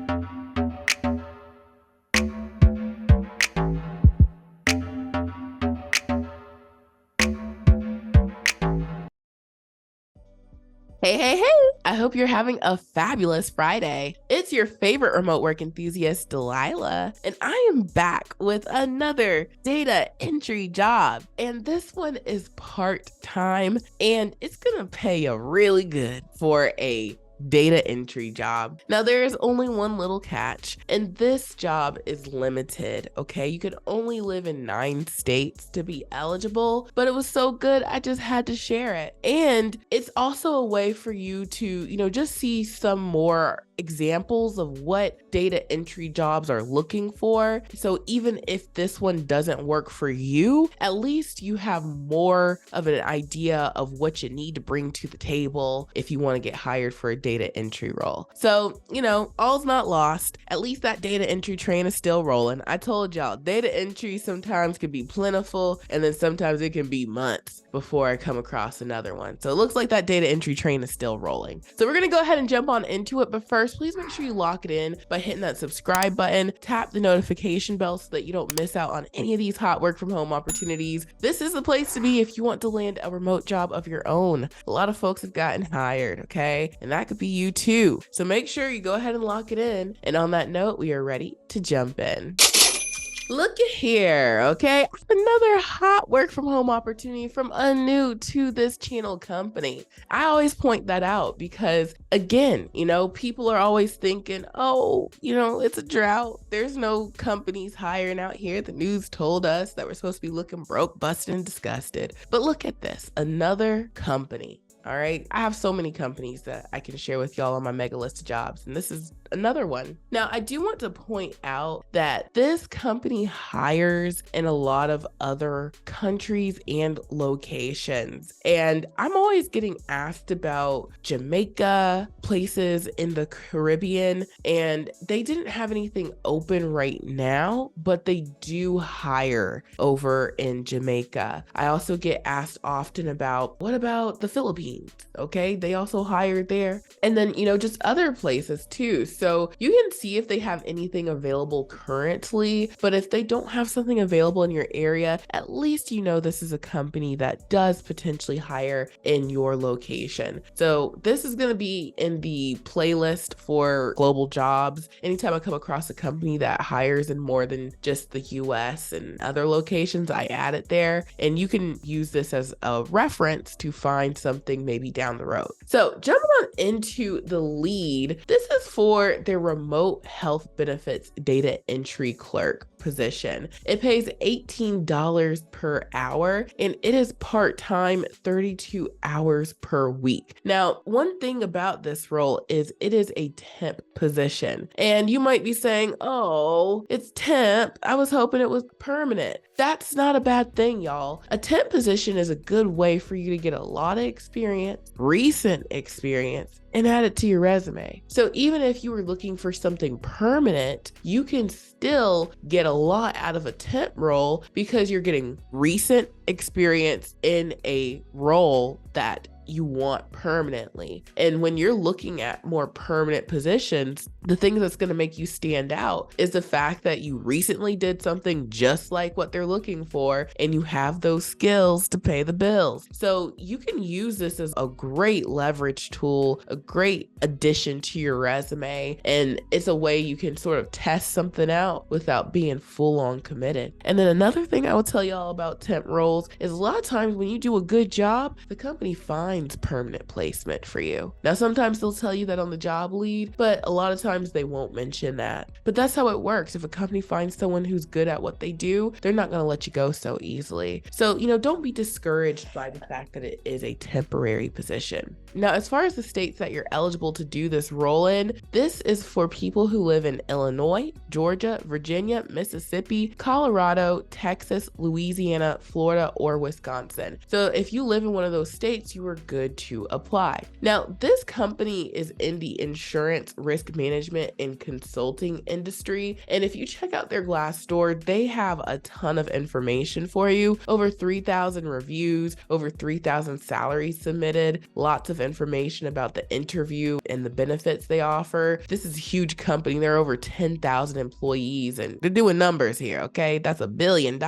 Hey, hey, hey! I hope you're having a fabulous Friday. It's your favorite remote work enthusiast, Delilah, and I am back with another data entry job. And this one is part-time, and it's gonna pay you really good for a data entry job. Now, there is only one little catch, and this job is limited, okay? You could only live in 9 states to be eligible, but it was so good, I just had to share it. And it's also a way for you to, just see some more examples of what data entry jobs are looking for. So even if this one doesn't work for you, at least you have more of an idea of what you need to bring to the table if you want to get hired for a data entry role. So, all's not lost. At least that data entry train is still rolling. I told y'all, data entry sometimes can be plentiful, and then sometimes it can be months before I come across another one. So it looks like that data entry train is still rolling. So we're gonna go ahead and jump on into it, but first, please make sure you lock it in by hitting that subscribe button, tap the notification bell so that you don't miss out on any of these hot work from home opportunities. This is the place to be if you want to land a remote job of your own. A lot of folks have gotten hired, okay? And that could be you too. So make sure you go ahead and lock it in. And on that note, we are ready to jump in. Look at here, okay? Another hot work from home opportunity from a new to this channel company. I always point that out because, again, people are always thinking, oh, it's a drought. There's no companies hiring out here. The news told us that we're supposed to be looking broke, busted, and disgusted. But look at this, another company. All right. I have so many companies that I can share with y'all on my mega list of jobs, and this is another one. Now, I do want to point out that this company hires in a lot of other countries and locations. And I'm always getting asked about Jamaica, places in the Caribbean, and they didn't have anything open right now, but they do hire over in Jamaica. I also get asked often about, what about the Philippines? Okay, they also hired there. And then, just other places too. So you can see if they have anything available currently, but if they don't have something available in your area, at least this is a company that does potentially hire in your location. So this is going to be in the playlist for global jobs. Anytime I come across a company that hires in more than just the US and other locations, I add it there. And you can use this as a reference to find something maybe down the road. So jumping on into the lead, this is for their remote health benefits data entry clerk position. It pays $18 per hour and it is part-time, 32 hours per week. Now, one thing about this role is it is a temp position. And you might be saying, oh, it's temp. I was hoping it was permanent. That's not a bad thing, y'all. A temp position is a good way for you to get a lot of experience, recent experience, and add it to your resume. So even if you were looking for something permanent, you can still get a lot out of a temp role because you're getting recent experience in a role that you want permanently. And when you're looking at more permanent positions, the thing that's going to make you stand out is the fact that you recently did something just like what they're looking for and you have those skills to pay the bills. So you can use this as a great leverage tool, a great addition to your resume, and it's a way you can sort of test something out without being full on committed. And then another thing I will tell y'all about temp roles is a lot of times when you do a good job, the company finds permanent placement for you. Now, sometimes they'll tell you that on the job lead, but a lot of times they won't mention that. But that's how it works. If a company finds someone who's good at what they do, they're not going to let you go so easily. So, don't be discouraged by the fact that it is a temporary position. Now, as far as the states that you're eligible to do this role in, this is for people who live in Illinois, Georgia, Virginia, Mississippi, Colorado, Texas, Louisiana, Florida, or Wisconsin. So if you live in one of those states, you are good to apply. Now, this company is in the insurance risk management and consulting industry. And if you check out their Glassdoor, they have a ton of information for you. Over 3,000 reviews, over 3,000 salaries submitted, lots of information about the interview and the benefits they offer. This is a huge company. There are over 10,000 employees and they're doing numbers here, okay? That's $1 billion.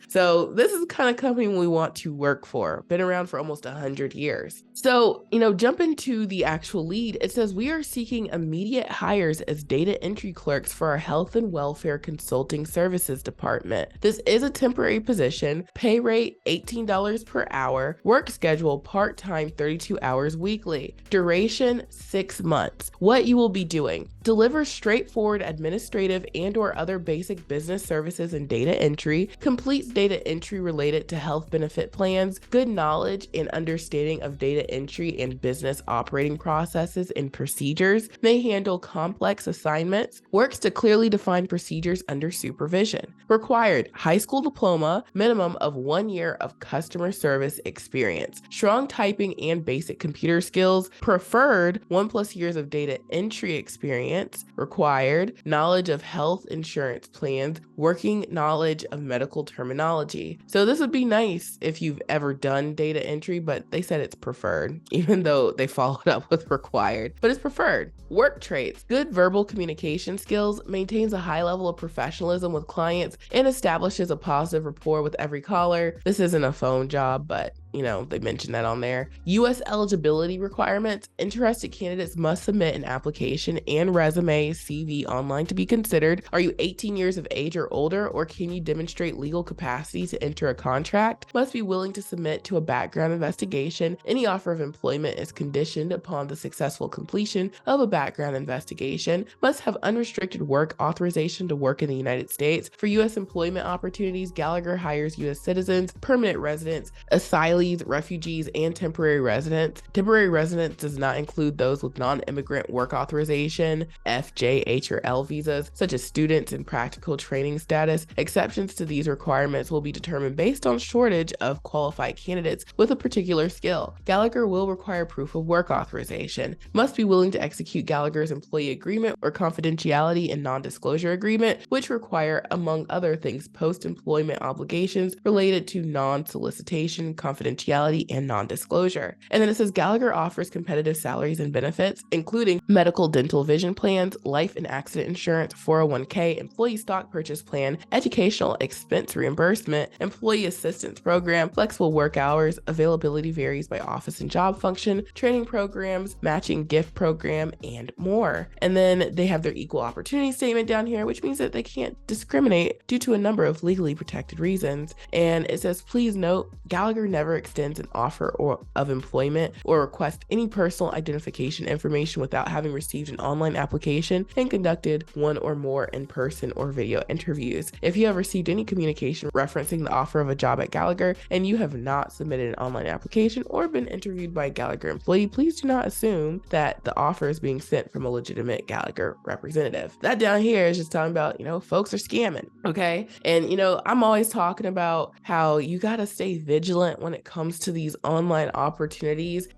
So this is the kind of company we want to work for. Been around for almost 100 years. So, jump into the actual lead. It says we are seeking immediate hires as data entry clerks for our health and welfare consulting services department. This is a temporary position, pay rate $18 per hour, work schedule part-time 32 hours weekly, duration 6 months. What you will be doing: deliver straightforward administrative and/or other basic business services and data entry, completes data entry related to health benefit plans, good knowledge and understanding of data entry and business operating processes and procedures, may handle complex assignments, works to clearly define procedures under supervision. Required: high school diploma, minimum of 1 year of customer service experience, strong typing and basic computer skills, preferred 1+ years of data entry experience, required knowledge of health insurance plans, working knowledge of medical terminology. So this would be nice if you've ever done data entry, but they said it's preferred, even though they followed up with required, but it's preferred. Work traits: good verbal communication skills, maintains a high level of professionalism with clients, and establishes a positive rapport with every caller. This isn't a phone job, but they mentioned that on there. U.S. eligibility requirements: interested candidates must submit an application and resume CV online to be considered. Are you 18 years of age or older, or can you demonstrate legal capacity to enter a contract? Must be willing to submit to a background investigation. Any offer of employment is conditioned upon the successful completion of a background investigation. Must have unrestricted work authorization to work in the United States. For U.S. employment opportunities, Gallagher hires U.S. citizens, permanent residents, asylees, refugees, and temporary residents. Temporary residents does not include those with non-immigrant work authorization, F, J, H, or L visas, such as students and practical training status. Exceptions to these requirements will be determined based on shortage of qualified candidates with a particular skill. Gallagher will require proof of work authorization. Must be willing to execute Gallagher's employee agreement or confidentiality and non-disclosure agreement, which require, among other things, post-employment obligations related to non-solicitation, confidentiality, and non-disclosure. And then it says Gallagher offers competitive salaries and benefits, including medical, dental, vision plans, life and accident insurance, 401k, employee stock purchase plan, educational expense reimbursement, employee assistance program, flexible work hours, availability varies by office and job function, training programs, matching gift program, and more. And then they have their equal opportunity statement down here, which means that they can't discriminate due to a number of legally protected reasons. And it says, please note, Gallagher never extends an offer of employment or requests any personal identification information without having received an online application and conducted one or more in-person or video interviews. If you have received any communication referencing the offer of a job at Gallagher and you have not submitted an online application or been interviewed by a Gallagher employee, please do not assume that the offer is being sent from a legitimate Gallagher representative. That down here is just talking about, folks are scamming, okay? And, I'm always talking about how you got to stay vigilant when it comes to these online opportunities.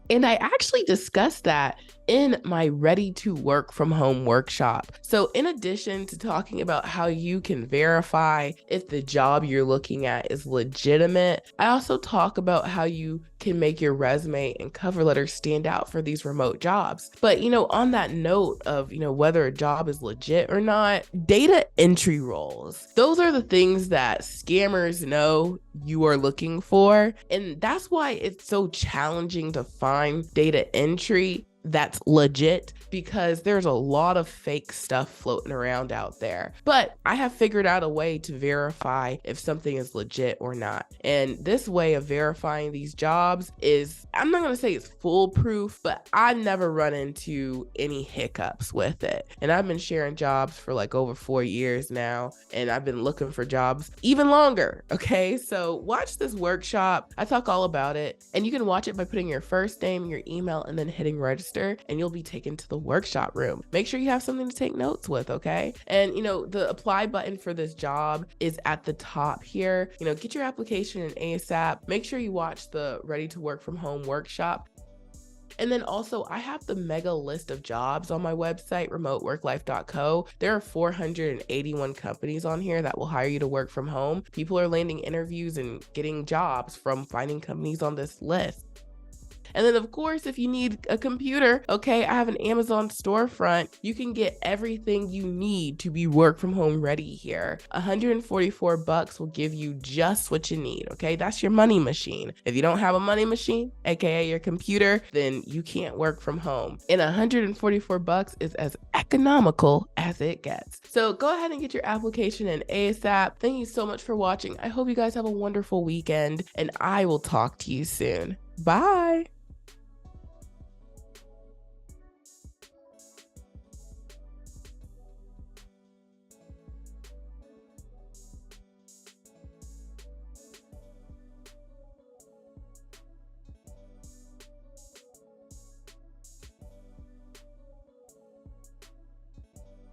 And I actually discussed that in my Ready to Work from Home workshop. So in addition to talking about how you can verify if the job you're looking at is legitimate, I also talk about how you can make your resume and cover letter stand out for these remote jobs. But, on that note of, whether a job is legit or not, data entry roles, those are the things that scammers know you are looking for. And that's why it's so challenging to find data entry that's legit, because there's a lot of fake stuff floating around out there. But I have figured out a way to verify if something is legit or not. And this way of verifying these jobs is, I'm not going to say it's foolproof, but I've never run into any hiccups with it. And I've been sharing jobs for like over 4 years now, and I've been looking for jobs even longer. Okay, so watch this workshop. I talk all about it, and you can watch it by putting your first name, your email, and then hitting register register and you'll be taken to the workshop room. Make sure you have something to take notes with, okay? And the apply button for this job is at the top here. Get your application in ASAP. Make sure you watch the Ready to Work from Home workshop. And then also, I have the mega list of jobs on my website, remoteworklife.co. There are 481 companies on here that will hire you to work from home. People are landing interviews and getting jobs from finding companies on this list. And then, of course, if you need a computer, okay, I have an Amazon storefront. You can get everything you need to be work from home ready here. $144 will give you just what you need, okay? That's your money machine. If you don't have a money machine, aka your computer, then you can't work from home. And $144 is as economical as it gets. So go ahead and get your application in ASAP. Thank you so much for watching. I hope you guys have a wonderful weekend, and I will talk to you soon. Bye.